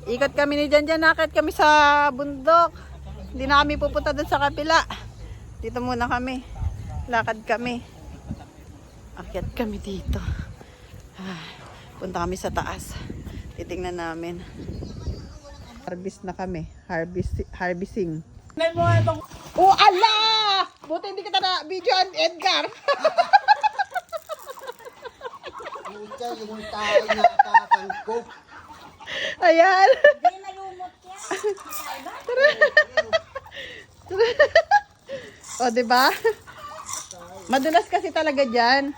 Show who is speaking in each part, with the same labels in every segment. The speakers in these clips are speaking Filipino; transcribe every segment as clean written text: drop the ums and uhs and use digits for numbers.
Speaker 1: Ikot kami ni Janjan, nakit kami sa bundok. Hindi na kami pupunta doon sa kapila. Dito muna kami. Lakad kami. Akyat kami dito. Punta kami sa taas. Titingnan namin. Harvest na kami. Harvesting. Oh, ala! Buti hindi kita na video on Edgar.
Speaker 2: Yung tayo na kakangkok.
Speaker 1: Ayan.
Speaker 3: Hindi malumot yan.
Speaker 1: O, diba? Madulas kasi talaga dyan.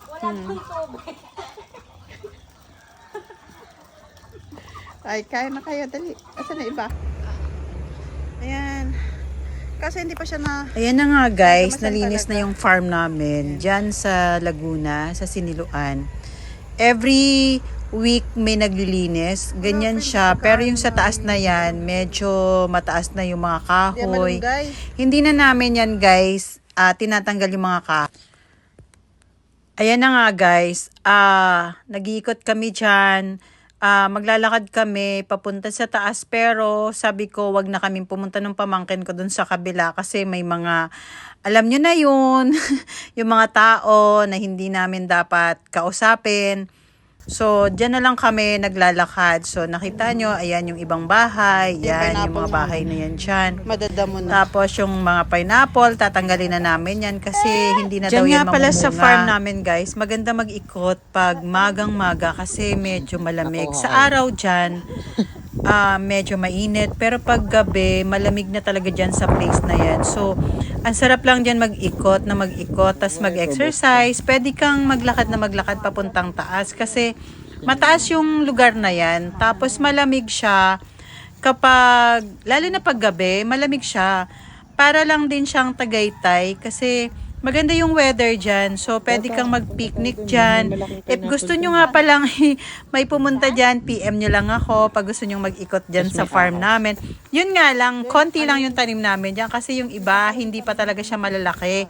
Speaker 3: Walang tubig.
Speaker 1: Ay, kaya na kayo. Dali. Asa na iba? Ayan. Kasi hindi pa siya na... Ayan na nga guys. Nalinis na yung farm namin. Dyan sa Laguna, sa Siniluan. Every week may naglilinis. Ganyan siya. Pero yung sa taas na yan, medyo mataas na yung mga kahoy. Hindi na namin yan guys. Tinatanggal yung mga kahoy. Ayan na nga guys. Nag-iikot kami dyan. Maglalakad kami papunta sa taas, pero sabi ko wag na kaming pumunta ng pamangkin ko dun sa kabila kasi may mga, alam nyo na yun, yung mga tao na hindi namin dapat kausapin. So, dyan na lang kami naglalakad. So, nakita nyo, ayan yung ibang bahay. Yan, yung mga bahay na yan dyan. Madadamo na. Tapos, yung mga pineapple, tatanggalin na namin yan kasi hindi na daw yan mamumunga. Dyan nga pala sa farm namin, guys. Maganda mag-ikot pag magang-maga kasi medyo malamig. Sa araw dyan, medyo mainit. Pero pag gabi, malamig na talaga dyan sa place na yan. So, ang sarap lang dyan mag-ikot, tas mag-exercise. Pwede kang maglakad papuntang taas kasi mataas yung lugar na yan. Tapos malamig siya kapag, lalo na pag gabi, malamig siya. Para lang din siyang Tagaytay kasi maganda yung weather dyan. So, pwede kang mag-picnic dyan. If gusto nyo nga palang may pumunta dyan, PM nyo lang ako pag gusto nyo mag-ikot dyan sa farm namin. Yun nga lang, konti lang yung tanim namin dyan kasi yung iba, hindi pa talaga siya malalaki.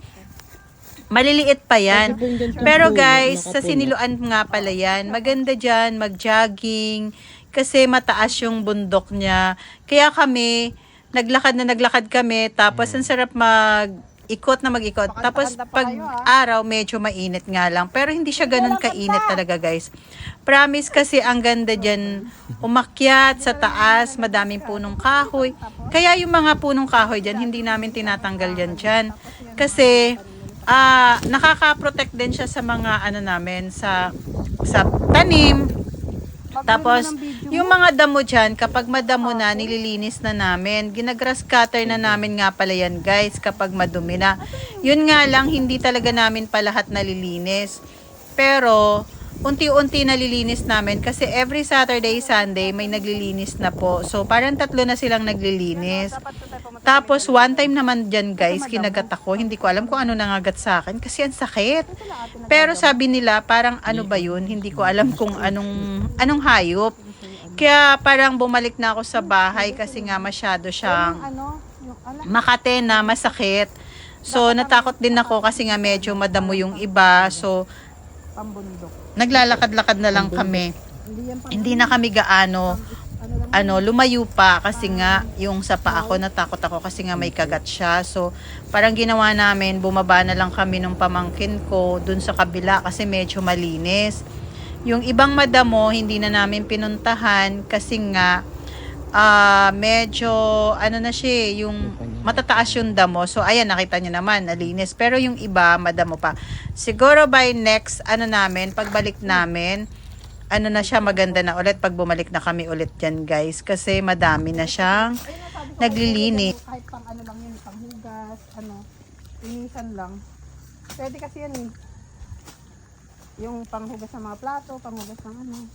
Speaker 1: Maliliit pa yan. Pero guys, sa Siniluan nga pala yan. Maganda dyan, mag-jogging, kasi mataas yung bundok niya. Kaya kami, naglakad kami, tapos ang sarap mag-ikot. Tapos pag araw, medyo mainit nga lang. Pero hindi siya ganun kainit talaga guys. Promise kasi ang ganda dyan, umakyat sa taas, madaming punong kahoy. Kaya yung mga punong kahoy dyan, hindi namin tinatanggal yan dyan. Kasi, nakaka-protect din siya sa mga namin, sa tanim. Tapos, yung mga damo dyan, kapag madamo na, nililinis na namin. Ginagrass cutter na namin nga pala yan, guys, kapag madumi na. Yun nga lang, hindi talaga namin pa lahat nalilinis. Pero, unti-unti nalilinis namin kasi every Saturday, Sunday, may naglilinis na po. So, parang 3 na silang naglilinis. Tapos, one time naman dyan, guys, kinagat ako. Hindi ko alam kung ano nangagat sa akin kasi ang sakit. Pero sabi nila, parang ano ba yun? Hindi ko alam kung anong hayop. Kaya parang bumalik na ako sa bahay kasi nga masyado siyang makate na masakit. So, natakot din ako kasi nga medyo madamo yung iba. So, naglalakad-lakad na lang kami. Hindi na kami gaano lumayo pa kasi nga yung sa paa ko, natakot ako kasi nga may kagat siya. So, parang ginawa namin, bumaba na lang kami ng pamangkin ko dun sa kabila kasi medyo malinis. Yung ibang madamo, hindi na namin pinuntahan kasi nga medyo na siya, yung matataas yung damo. So, ayan, nakita nyo naman, nalinis. Pero yung iba, madamo pa. Siguro by next, namin, pagbalik namin, na siya, maganda na ulit pag bumalik na kami ulit dyan, guys. Kasi madami na siyang naglilinis. Kahit pang lang yun, pang hugas, inisan lang. Pwede kasi yan eh. Yung panghugas ng mga plato, panghugas ng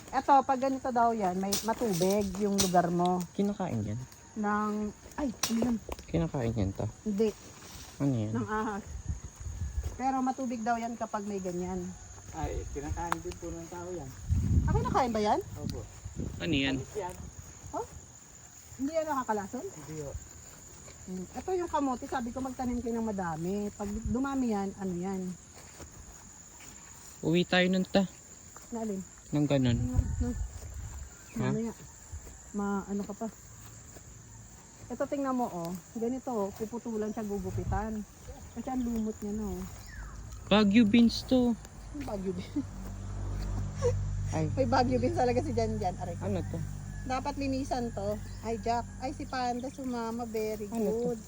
Speaker 1: Eto, pag ganito daw yan, may matubig yung lugar mo.
Speaker 2: Kinakain yan? Kinakain yan to?
Speaker 1: Hindi.
Speaker 2: Ano yan?
Speaker 1: Ng ahas. Pero matubig daw yan kapag may ganyan.
Speaker 4: Ay, kinakain din po ng tao yan.
Speaker 1: Kinakain ba yan?
Speaker 4: Opo.
Speaker 2: Ano yan?
Speaker 4: Yan.
Speaker 1: Hindi yan nakakalason?
Speaker 4: Hindi ho.
Speaker 5: Ito yung kamote, sabi ko magtanim kayo ng madami. Pag dumami yan, ano yan?
Speaker 2: Uwi tayo nun ta.
Speaker 5: Naalin?
Speaker 2: Nang ganun. Ha?
Speaker 5: Mamaya. Ano ka pa? Ito tingnan mo oh. Ganito, puputulan siya, gugupitan. Kasi ang lumot niya no.
Speaker 2: Baguio beans to.
Speaker 5: May bagyo beans.
Speaker 2: Ay.
Speaker 5: May bagyo beans talaga si Jan Jan. Aray.
Speaker 2: Ano to?
Speaker 5: Dapat linisan to. Ay Jack. Ay si Panda sumama. Very
Speaker 2: Ano to?
Speaker 5: good.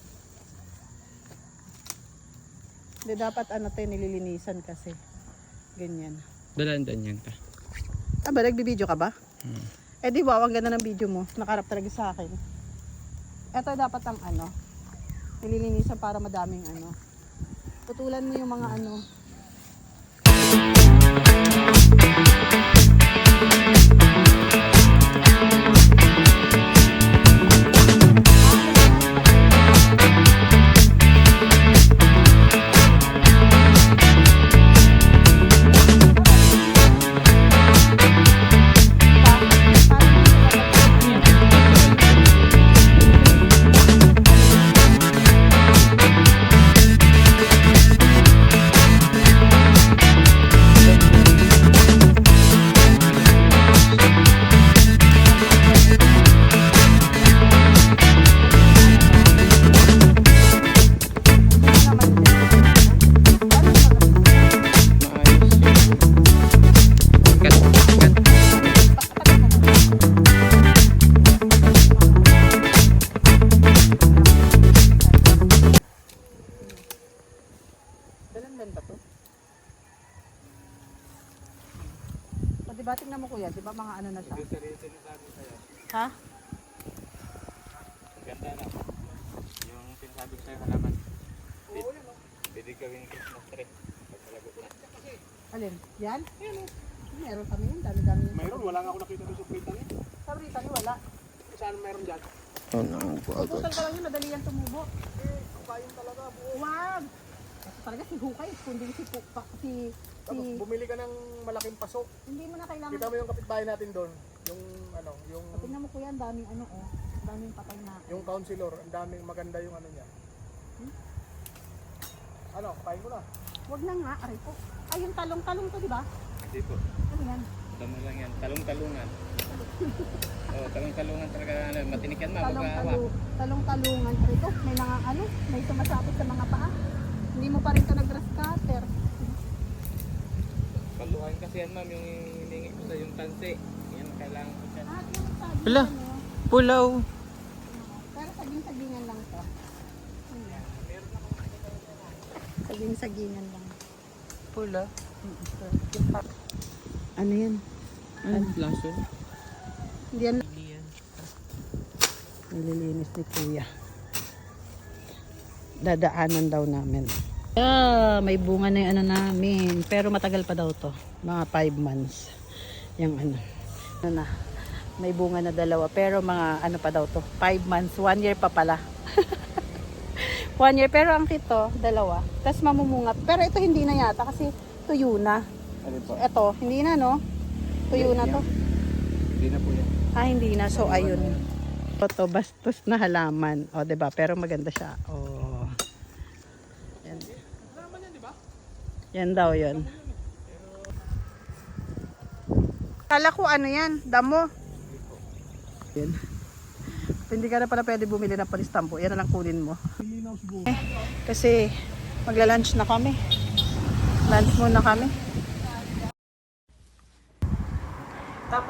Speaker 5: Hindi dapat ano to nililinisan kasi. Ganyan.
Speaker 2: Dalandan yan ta.
Speaker 5: Ah ba nagbibideo ka ba?
Speaker 2: Hmm.
Speaker 5: Eh di ba, ang ganda ng video mo. Nakarap talaga sa akin. Ito dapat ang ano. Nililinisan para madaming ano. Putulan mo yung mga ano.
Speaker 2: Maayos yun. Kat, kat.
Speaker 5: Dalandan ba to? O diba, tingnan mo kuya, diba mga ano na siya? Ha?
Speaker 4: Ganda na. Yung sinasabi ko sa'yo halaman. Pwede gawin Christmas tree. Pag malagot na.
Speaker 5: Alin? Yan? Meron kami yun, dami-dami yun.
Speaker 4: Mayroon, wala nga ako nakita doon sa pritan eh.
Speaker 5: Sa Rita ni wala.
Speaker 4: Saan meron dyan?
Speaker 2: Ano po
Speaker 5: Putal ka lang yun, madali yan tumubo.
Speaker 4: Kabayin talaga buo.
Speaker 5: Wag! Kasi talaga si Hukay, kundi si Pupa,
Speaker 4: Tapos bumili ka ng malaking paso.
Speaker 5: hindi mo na kailangan.
Speaker 4: Kita mo yung kapitbahay natin doon. Yung ano, yung
Speaker 5: Tingnan mo kuya, ang daming ano oh. Ang daming patay na.
Speaker 4: yung councilor, ang daming maganda yung ano niya. Ano, kapain mo na.
Speaker 5: Wag na nga, aray po. Ay, yung talong-talong to, di ba?
Speaker 2: Hindi po.
Speaker 5: Ano yan?
Speaker 2: Damo lang yan. Talong-talungan. Oh, talong-talungan talaga. Ano, matinik yan mabagawa.
Speaker 5: Talong-talungan. Aray po, may mga ano, may sumasapit sa mga paa. Hindi mo pa rin ito nag-grass cutter.
Speaker 2: Paluhan kasi yan ma'am, yung hiningi ko sa yung tansi. Yan, kailangan ko siya.
Speaker 5: Ah, yung sabi
Speaker 2: Wala.
Speaker 5: ano,
Speaker 2: Pulaw.
Speaker 5: pero saging-sagingan lang to. Saging-sagingan lang.
Speaker 2: Pula.
Speaker 5: Ano yan?
Speaker 2: Ano? Laso?
Speaker 5: Hindi yan.
Speaker 2: Hindi yan.
Speaker 5: Nililinis ni Kuya. Dadaanan daw namin. May bunga na yung ano namin. Pero matagal pa daw to. Mga 5 months. Yung ano. Ano na. May bunga na dalawa. Pero mga ano pa daw to. 5 months. 1 year pa pala. 1 year. Pero ang kito, dalawa. Tapos mamumunga. Pero ito hindi na yata kasi tuyo na.
Speaker 2: Ano po?
Speaker 5: Ito, hindi na no? Tuyo na to.
Speaker 2: Hindi na po yan.
Speaker 5: Ah, hindi na. So, ayun. Ito, bastos na halaman. O, diba? Pero maganda siya. O. Yan. Yan daw yun. Kala ko ano yan? Damo. Yan. Hindi ka na pala pwede bumili ng palistampo. Yan na lang kunin mo. Kasi magla-lunch na kami. Lunch muna kami.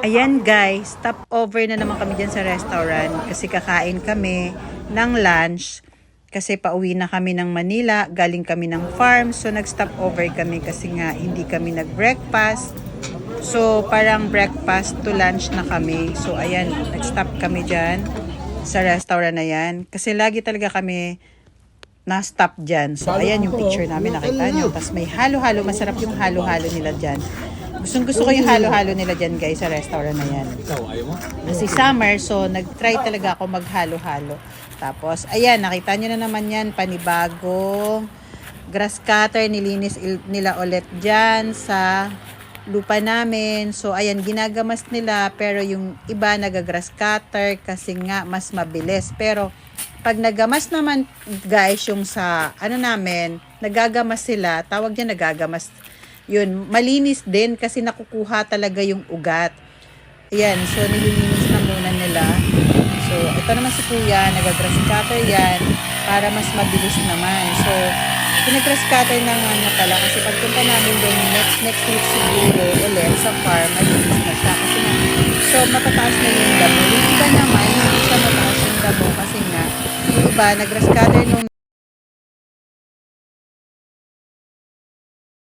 Speaker 5: Ayan guys, stop over na naman kami dyan sa restaurant kasi kakain kami ng lunch kasi pauwi na kami ng Manila, galing kami ng farm, so nag-stop over kami kasi nga hindi kami nag-breakfast. So parang breakfast to lunch na kami. So ayan, nag-stop kami dyan sa restaurant na yan kasi lagi talaga kami na-stop dyan. So ayan yung picture namin, nakita nyo. Tapos may halo-halo, masarap yung halo-halo nila dyan. Gusto ko yung halo-halo nila dyan guys sa restaurant na yan. Kasi summer, so nag-try talaga ako maghalo-halo. Tapos, ayan, nakita nyo na naman yan, panibagong grass cutter, nilinis nila ulit dyan sa lupa namin. So, ayan, ginagamas nila, pero yung iba nag-grass cutter kasi nga mas mabilis. Pero, Pag nagamas naman, guys, yung sa, ano namin, nagagamas sila, tawag niya nagagamas, yun, malinis din kasi nakukuha talaga yung ugat. Ayan, so nililinis na muna nila. So, ito naman si Kuya, nag-grass cutter yan para mas mabilis naman. So, pinag-grass cutter na nga niya pala kasi pagpunta namin doon next week siguro ulit sa farm, malinis na siya kasi nga, so matataas na yung damo. Yung iba naman, hindi siya mataas yung damo kasi nga, yung iba, nag-grass cutter nung